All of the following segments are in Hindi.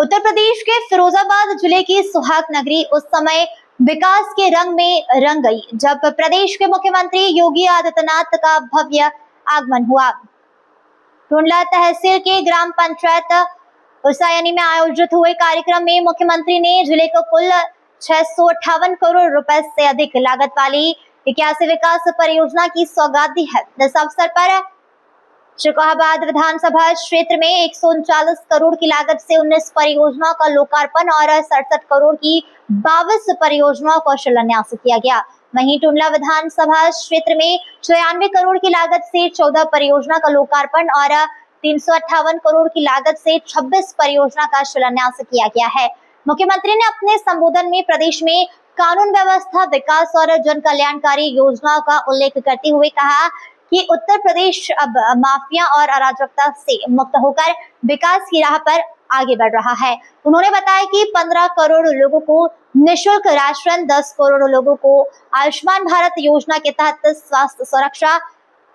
उत्तर प्रदेश के फिरोजाबाद जिले की सुहाग नगरी उस समय विकास के रंग में रंग गई जब प्रदेश के मुख्यमंत्री योगी आदित्यनाथ का भव्य आगमन हुआ। टुंडला तहसील के ग्राम पंचायत उसायनी में आयोजित हुए कार्यक्रम में मुख्यमंत्री ने जिले को कुल 658 करोड़ रुपए से अधिक लागत वाली 81 विकास परियोजना की सौगात दी है। इस अवसर पर शिकोहाबाद विधानसभा क्षेत्र में 139 करोड़ की लागत से 19 परियोजनाओं का लोकार्पण और 67 करोड़ की 22 परियोजनाओं का शिलान्यास किया गया। वहीं टुंडला विधानसभा क्षेत्र में 96 करोड़ की लागत से 14 परियोजना का लोकार्पण और 358 करोड़ की लागत से 26 परियोजना का शिलान्यास किया गया है। मुख्यमंत्री ने अपने संबोधन में प्रदेश में कानून व्यवस्था, विकास और जन कल्याणकारी योजनाओं का उल्लेख करते हुए कहा कि उत्तर प्रदेश अब माफिया और अराजकता से मुक्त होकर विकास की राह पर आगे बढ़ रहा है। उन्होंने बताया कि 15 करोड़ लोगों को निःशुल्क राशन, 10 करोड़ लोगों को आयुष्मान भारत योजना के तहत स्वास्थ्य सुरक्षा,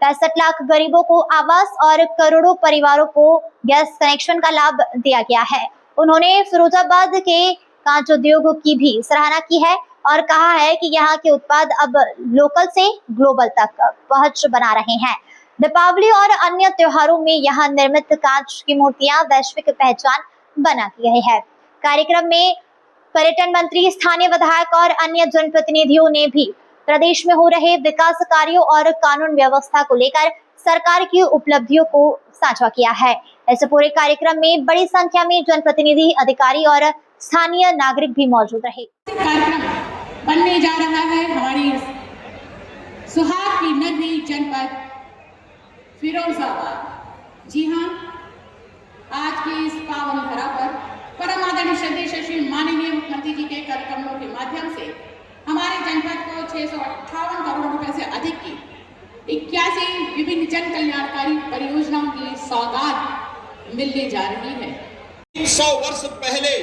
65 लाख गरीबों को आवास और करोड़ों परिवारों को गैस कनेक्शन का लाभ दिया गया है। उन्होंने फिरोजाबाद के कांच उद्योग की भी सराहना की है और कहा है कि यहाँ के उत्पाद अब लोकल से ग्लोबल तक पहुंच बना रहे हैं। दीपावली और अन्य त्योहारों में यहाँ निर्मित कांच की मूर्तियां वैश्विक पहचान बनाती रही है। कार्यक्रम में पर्यटन मंत्री, स्थानीय विधायक और अन्य जनप्रतिनिधियों ने भी प्रदेश में हो रहे विकास कार्यों और कानून व्यवस्था को लेकर सरकार की उपलब्धियों को साझा किया है। ऐसे पूरे कार्यक्रम में बड़ी संख्या में जनप्रतिनिधि, अधिकारी और स्थानीय नागरिक भी मौजूद रहे। कार्यक्रम बनने जा रहा है हमारी सुहाग की नगरी जनपद फिरोजाबाद। जी हाँ, आज की इस पावन धरा पर परम आदरणीय श्री माननीय मुख्यमंत्री जी के कार्यक्रमों के माध्यम से हमारे जनपद को 658 करोड़ रुपए से अधिक की 81 विभिन्न जन कल्याणकारी परियोजनाओं की सौगात मिलने जा रही है। 300 वर्ष पहले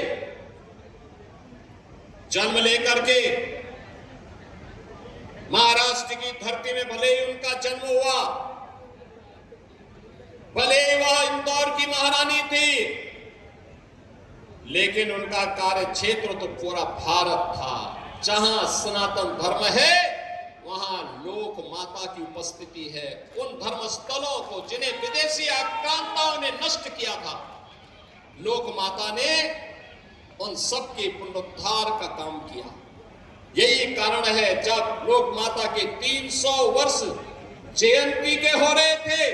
जन्म लेकर के महाराष्ट्र की धरती में भले ही उनका जन्म हुआ, भले ही वह इंदौर की महारानी थी, लेकिन उनका कार्य क्षेत्र तो पूरा भारत था। जहां सनातन धर्म है वहां लोक माता की उपस्थिति है। उन धर्म स्थलों को जिन्हें विदेशी आक्रांताओं ने नष्ट किया था, लोक माता ने उन सबके पुनरुद्धार का काम किया। यही कारण है जब लोक माता के 300 वर्ष जयंती के हो रहे थे,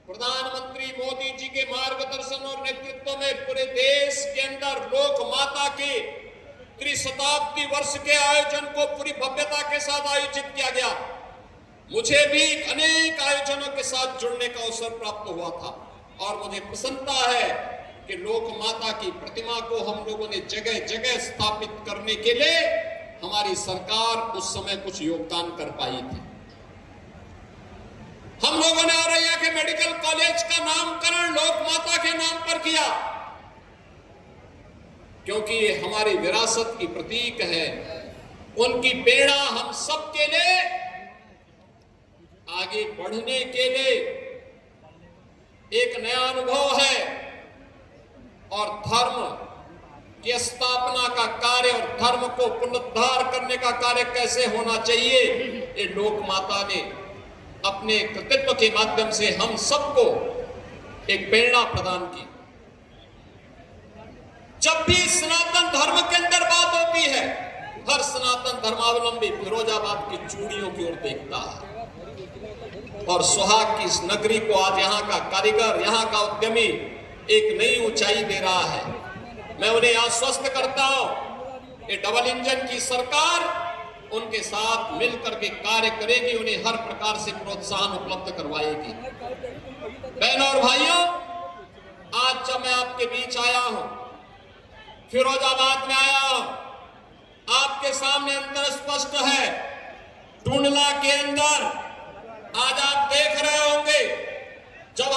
प्रधानमंत्री मोदी जी के मार्गदर्शन और नेतृत्व में पूरे देश के अंदर लोक माता के त्रिशताब्दी वर्ष के आयोजन को पूरी भव्यता के साथ आयोजित किया गया। मुझे भी अनेक आयोजनों के साथ जुड़ने का अवसर प्राप्त हुआ था और मुझे प्रसन्नता है कि लोक माता की प्रतिमा को हम लोगों ने जगह जगह स्थापित करने के लिए हमारी सरकार उस समय कुछ योगदान कर पाई थी। हम लोगों ने औरैया के मेडिकल कॉलेज का नामकरण लोक माता के नाम पर किया, क्योंकि ये हमारी विरासत की प्रतीक है। उनकी प्रेरणा हम सबके लिए आगे बढ़ने के लिए एक नया अनुभव है और धर्म की स्थापना का कार्य और धर्म को पुनरुद्धार करने का कार्य कैसे होना चाहिए, ये लोक माता ने अपने कृतित्व के माध्यम से हम सबको एक प्रेरणा प्रदान की। जब भी सनातन धर्म के अंदर बात होती है, हर सनातन धर्मावलंबी फिरोजाबाद की चूड़ियों की ओर देखता है और सुहाग की इस नगरी को आज यहाँ का कारीगर, यहाँ का उद्यमी एक नई ऊंचाई दे रहा है। मैं उन्हें आश्वस्त करता हूं, ये डबल इंजन की सरकार उनके साथ मिलकर के कार्य करेगी, उन्हें हर प्रकार से प्रोत्साहन उपलब्ध करवाएगी। बहनों और भाइयों, आज जब मैं आपके बीच आया हूं, फिरोजाबाद में आया हूं, आपके सामने अंतर स्पष्ट है। टुंडला के अंदर आज आप देख रहे होंगे जब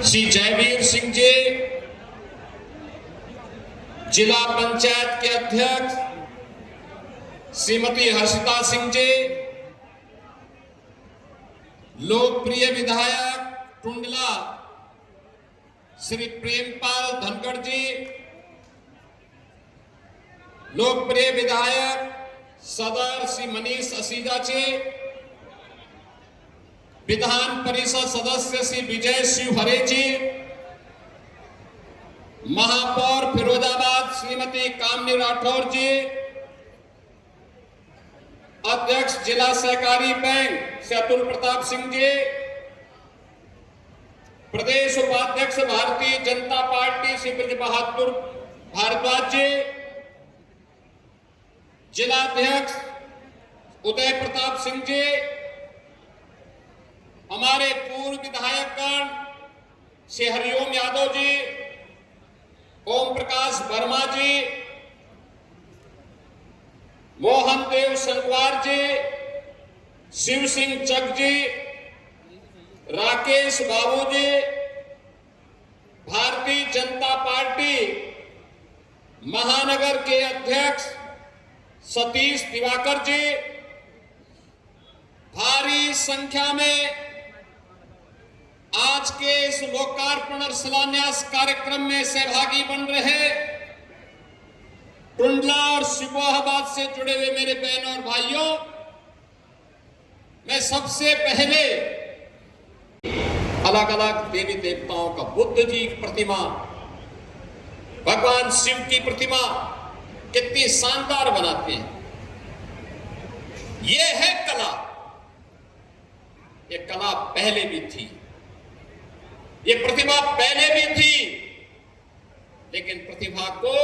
श्री जयवीर सिंह जी जिला पंचायत के अध्यक्ष, श्रीमती हर्षिता सिंह जी लोकप्रिय विधायक टुंडला श्री प्रेमपाल धनखड़ जी, लोकप्रिय विधायक सदर श्री मनीष असीजा जी, विधान परिषद सदस्य श्री विजय शिव हरे जी, महापौर फिरोजाबाद श्रीमती कामनी राठौर जी, अध्यक्ष जिला सहकारी बैंक श्री अतुल प्रताप सिंह जी, प्रदेश उपाध्यक्ष भारतीय जनता पार्टी श्री ब्रज बहादुर भारद्वाज जी, जिलाध्यक्ष उदय प्रताप सिंह जी, हमारे पूर्व विधायकगण श्री हरिओम यादव जी, ओम प्रकाश वर्मा जी, मोहन देव संगवार जी, शिव सिंह चक जी, राकेश बाबू जी, भारतीय जनता पार्टी महानगर के अध्यक्ष सतीश दिवाकर जी, भारी संख्या में आज के इस लोकार्पण और शिलान्यास कार्यक्रम में सहभागी बन रहे टुंडला और सिपोहाबाद से जुड़े हुए मेरे बहनों और भाइयों, मैं सबसे पहले अलग अलग देवी देवताओं का, बुद्ध जी की प्रतिमा, भगवान शिव की प्रतिमा कितनी शानदार बनाते हैं। यह है कला। ये कला पहले भी थी, ये प्रतिभा पहले भी थी, लेकिन प्रतिभा को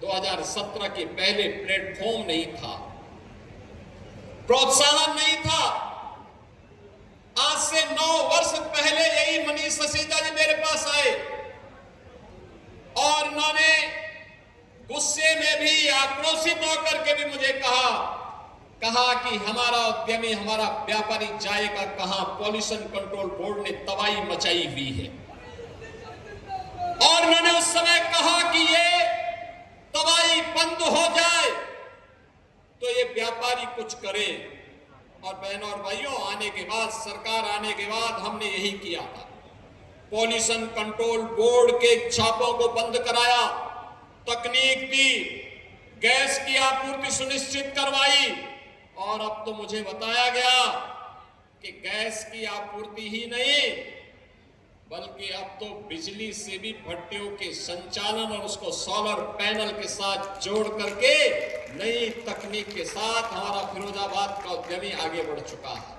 2017 के पहले प्लेटफॉर्म नहीं था, प्रोत्साहन नहीं था। आज से 9 वर्ष पहले यही मनीष असीजा जी मेरे पास आए और उन्होंने गुस्से में भी, आक्रोशित होकर के भी मुझे कहा कि हमारा उद्यमी, हमारा व्यापारी जाएगा कहां? पॉल्यूशन कंट्रोल बोर्ड ने तबाही मचाई हुई है। और मैंने उस समय कहा कि ये तबाही बंद हो जाए तो ये व्यापारी कुछ करे। और बहनों और भाइयों, आने के बाद, सरकार आने के बाद हमने यही किया था। पॉल्यूशन कंट्रोल बोर्ड के छापों को बंद कराया, तकनीक दी, गैस की आपूर्ति सुनिश्चित करवाई, और अब तो मुझे बताया गया कि गैस की आपूर्ति ही नहीं बल्कि अब तो बिजली से भी भट्टियों के संचालन और उसको सोलर पैनल के साथ जोड़ करके नई तकनीक के साथ हमारा फिरोजाबाद का उद्यमी आगे बढ़ चुका है।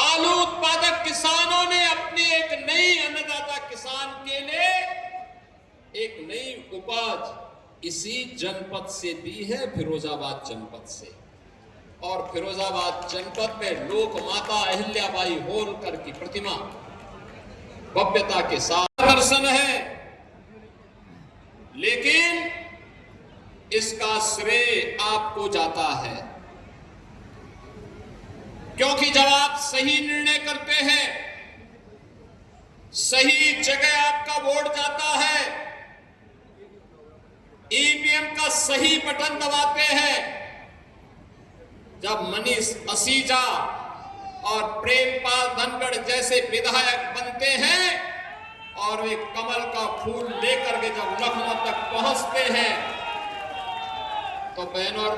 आलू उत्पादक किसानों ने अपनी एक नई, अन्नदाता किसान के लिए एक नई उपज इसी जनपद से दी है, फिरोजाबाद जनपद से। और फिरोजाबाद जनपद में लोक माता अहिल्याबाई होलकर की प्रतिमा भव्यता के साथ दर्शन है, लेकिन इसका श्रेय आपको जाता है, क्योंकि जब आप सही निर्णय करते हैं, सही जगह आपका वोट जाता है, ईवीएम का सही बटन दबाते हैं, जब मनीष असीजा और प्रेमपाल धनखड़ जैसे विधायक बनते हैं और वे कमल का फूल लेकर के जब लखनऊ तक पहुंचते हैं, तो बहनों और